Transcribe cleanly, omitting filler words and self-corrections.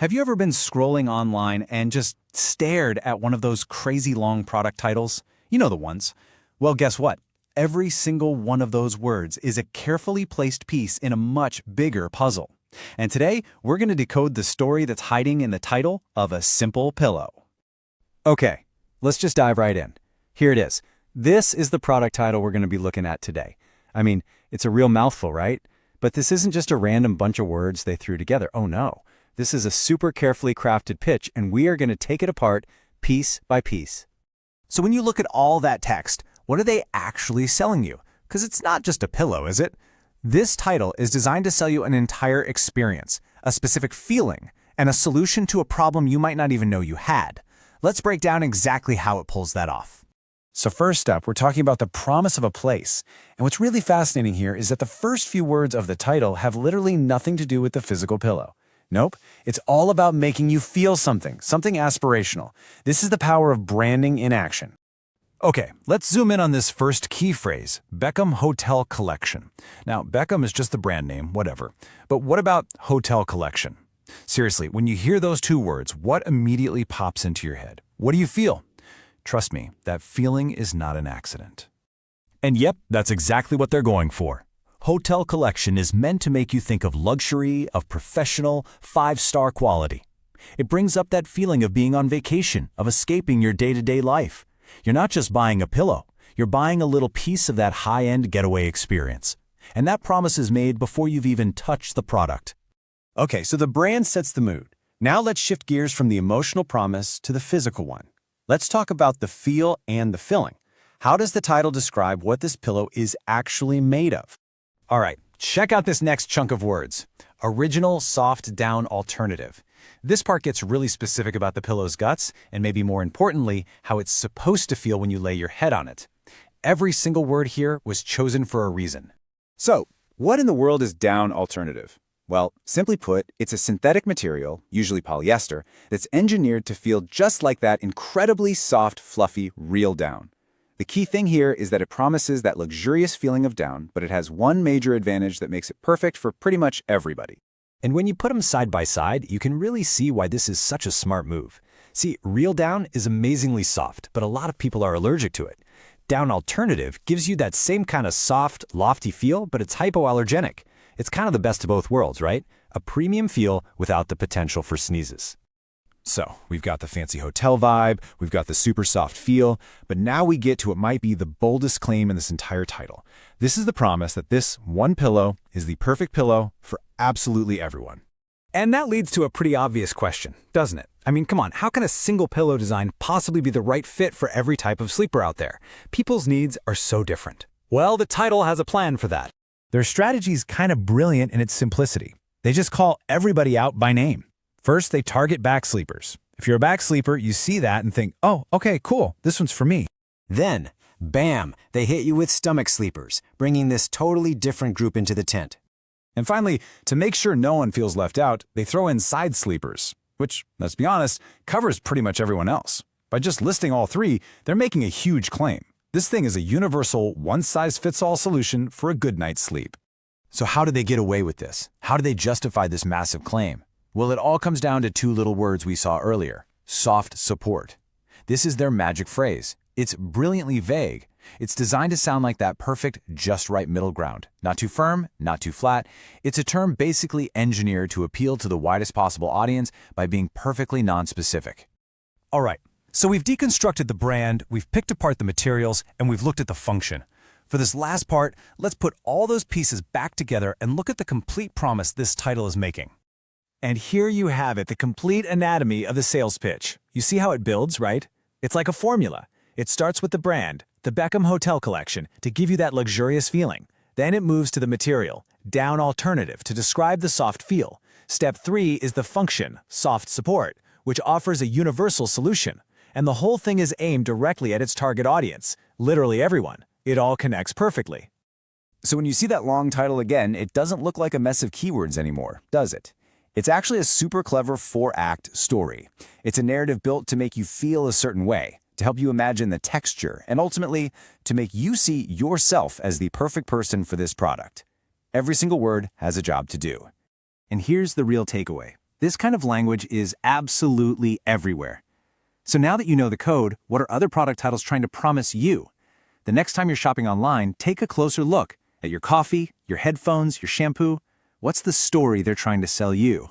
Have you ever been scrolling online and just stared at one of those crazy long product titles? You know the ones. Well, guess what? Every single one of those words is a carefully placed piece in a much bigger puzzle. And today, we're going to decode the story that's hiding in the title of a simple pillow. Okay, let's just dive right in. Here it is. This is the product title we're going to be looking at today. I mean, it's a real mouthful, right? But this isn't just a random bunch of words they threw together. Oh no. This is a super carefully crafted pitch, and we are going to take it apart piece by piece. So when you look at all that text, what are they actually selling you? Because it's not just a pillow, is it? This title is designed to sell you an entire experience, a specific feeling, and a solution to a problem you might not even know you had. Let's break down exactly how it pulls that off. So first up, we're talking about the promise of a place. And what's really fascinating here is that the first few words of the title have literally nothing to do with the physical pillow. Nope, it's all about making you feel something aspirational. This is the power of branding in action. Okay, let's zoom in on this first key phrase, Beckham Hotel Collection. Now, Beckham is just the brand name, whatever. But what about Hotel Collection? Seriously, when you hear those two words, what immediately pops into your head? What do you feel? Trust me, that feeling is not an accident. And yep, that's exactly what they're going for. Hotel Collection is meant to make you think of luxury, of professional, 5-star quality. It brings up that feeling of being on vacation, of escaping your day-to-day life. You're not just buying a pillow, you're buying a little piece of that high-end getaway experience. And that promise is made before you've even touched the product. Okay, so the brand sets the mood. Now let's shift gears from the emotional promise to the physical one. Let's talk about the feel and the filling. How does the title describe what this pillow is actually made of? All right, check out this next chunk of words. Original soft down alternative. This part gets really specific about the pillow's guts, and maybe more importantly, how it's supposed to feel when you lay your head on it. Every single word here was chosen for a reason. So, what in the world is down alternative? Well, simply put, it's a synthetic material, usually polyester, that's engineered to feel just like that incredibly soft, fluffy, real down. The key thing here is that it promises that luxurious feeling of down, but it has one major advantage that makes it perfect for pretty much everybody. And when you put them side by side, you can really see why this is such a smart move. See, real down is amazingly soft, but a lot of people are allergic to it. Down alternative gives you that same kind of soft, lofty feel, but it's hypoallergenic. It's kind of the best of both worlds, right? A premium feel without the potential for sneezes. So, we've got the fancy hotel vibe, we've got the super soft feel, but now we get to what might be the boldest claim in this entire title. This is the promise that this one pillow is the perfect pillow for absolutely everyone. And that leads to a pretty obvious question, doesn't it? I mean, come on, how can a single pillow design possibly be the right fit for every type of sleeper out there? People's needs are so different. Well, the title has a plan for that. Their strategy is kind of brilliant in its simplicity. They just call everybody out by name. First, they target back sleepers. If you're a back sleeper, you see that and think, oh, okay, cool, this one's for me. Then, bam, they hit you with stomach sleepers, bringing this totally different group into the tent. And finally, to make sure no one feels left out, they throw in side sleepers, which, let's be honest, covers pretty much everyone else. By just listing all three, they're making a huge claim. This thing is a universal, one-size-fits-all solution for a good night's sleep. So how do they get away with this? How do they justify this massive claim? Well, it all comes down to two little words we saw earlier, soft support. This is their magic phrase. It's brilliantly vague. It's designed to sound like that perfect, just right middle ground. Not too firm, not too flat. It's a term basically engineered to appeal to the widest possible audience by being perfectly non-specific. All right, so we've deconstructed the brand, we've picked apart the materials, and we've looked at the function. For this last part, let's put all those pieces back together and look at the complete promise this title is making. And here you have it, the complete anatomy of the sales pitch. You see how it builds, right? It's like a formula. It starts with the brand, the Beckham Hotel Collection, to give you that luxurious feeling. Then it moves to the material, down alternative, to describe the soft feel. Step 3 is the function, soft support, which offers a universal solution. And the whole thing is aimed directly at its target audience, literally everyone. It all connects perfectly. So when you see that long title again, it doesn't look like a mess of keywords anymore, does it? It's actually a super clever 4-act story. It's a narrative built to make you feel a certain way, to help you imagine the texture, and ultimately, to make you see yourself as the perfect person for this product. Every single word has a job to do. And here's the real takeaway. This kind of language is absolutely everywhere. So now that you know the code, what are other product titles trying to promise you? The next time you're shopping online, take a closer look at your coffee, your headphones, your shampoo. What's the story they're trying to sell you?